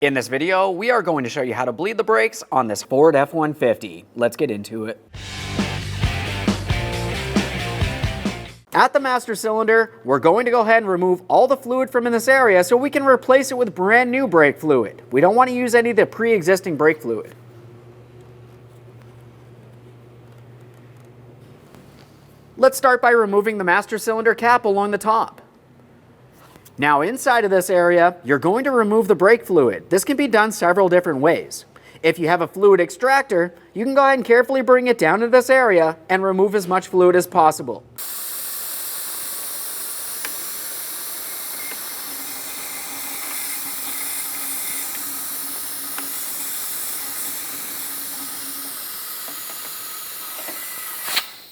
In this video, we are going to show you how to bleed the brakes on this Ford F-150. Let's get into it. At the master cylinder, we're going to go ahead and remove all the fluid from in this area so we can replace it with brand new brake fluid. We don't want to use any of the pre-existing brake fluid. Let's start by removing the master cylinder cap along the top. Now inside of this area, you're going to remove the brake fluid. This can be done several different ways. If you have a fluid extractor, you can go ahead and carefully bring it down to this area and remove as much fluid as possible.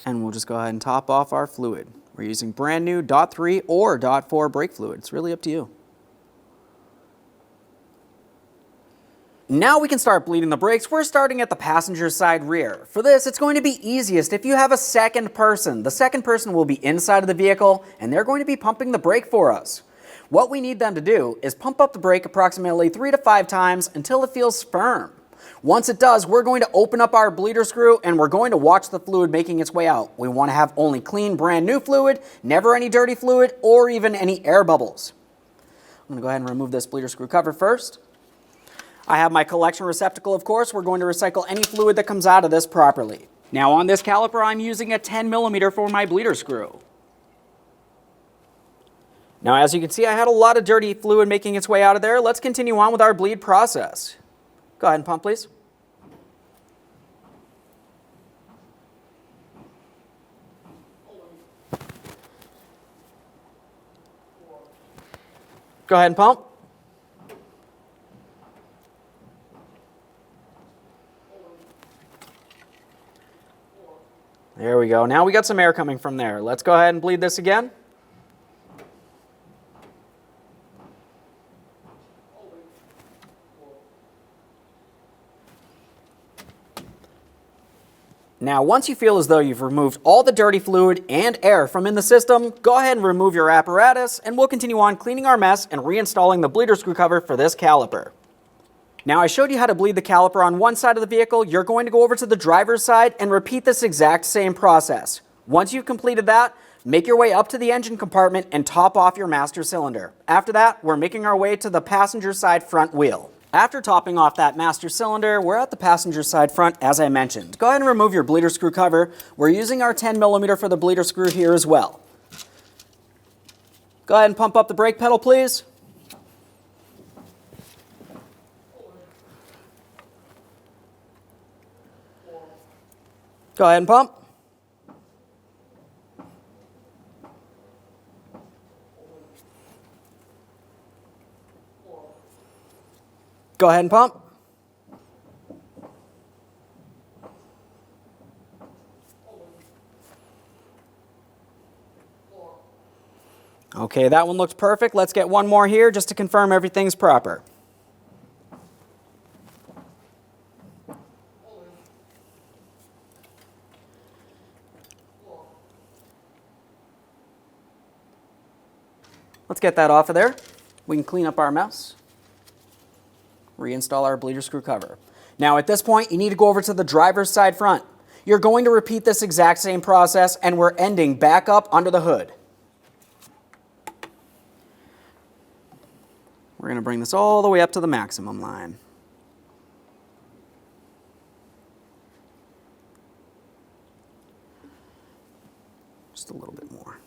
And we'll just go ahead and top off our fluid. We're using brand new .3 or .4 brake fluid. It's really up to you. Now we can start bleeding the brakes. We're starting at the passenger side rear. For this, it's going to be easiest if you have a second person. The second person will be inside of the vehicle, and they're going to be pumping the brake for us. What we need them to do is pump up the brake approximately 3 to 5 times until it feels firm. Once it does, we're going to open up our bleeder screw and we're going to watch the fluid making its way out. We want to have only clean, brand new fluid, never any dirty fluid or even any air bubbles. I'm going to go ahead and remove this bleeder screw cover first. I have my collection receptacle, of course. We're going to recycle any fluid that comes out of this properly. Now on this caliper, I'm using a 10mm for my bleeder screw. Now as you can see, I had a lot of dirty fluid making its way out of there. Let's continue on with our bleed process. Go ahead and pump, please. Go ahead and pump. There we go. Now we got some air coming from there. Let's go ahead and bleed this again. Now, once you feel as though you've removed all the dirty fluid and air from in the system, go ahead and remove your apparatus, and we'll continue on cleaning our mess and reinstalling the bleeder screw cover for this caliper. Now, I showed you how to bleed the caliper on one side of the vehicle. You're going to go over to the driver's side and repeat this exact same process. Once you've completed that, make your way up to the engine compartment and top off your master cylinder. After that, we're making our way to the passenger side front wheel. After topping off that master cylinder, we're at the passenger side front, as I mentioned. Go ahead and remove your bleeder screw cover. We're using our 10mm for the bleeder screw here as well. Go ahead and pump up the brake pedal, please. Go ahead and pump. Go ahead and pump. Okay, that one looks perfect. Let's get one more here just to confirm everything's proper. Let's get that off of there. We can clean up our mess. Reinstall our bleeder screw cover. Now at this point, you need to go over to the driver's side front. You're going to repeat this exact same process, and we're ending back up under the hood. We're going to bring this all the way up to the maximum line. Just a little bit more.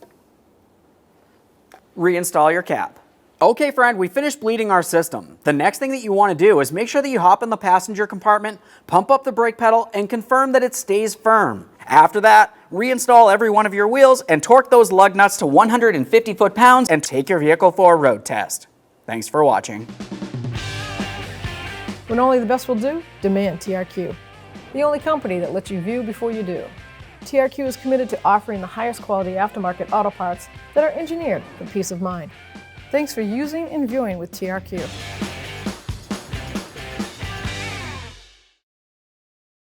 Reinstall your cap. Okay, friend, we finished bleeding our system. The next thing that you want to do is make sure that you hop in the passenger compartment, pump up the brake pedal, and confirm that it stays firm. After that, reinstall every one of your wheels and torque those lug nuts to 150 foot-pounds and take your vehicle for a road test. Thanks for watching. When only the best will do, demand TRQ. The only company that lets you view before you do. TRQ is committed to offering the highest quality aftermarket auto parts that are engineered for peace of mind. Thanks for using and viewing with TRQ.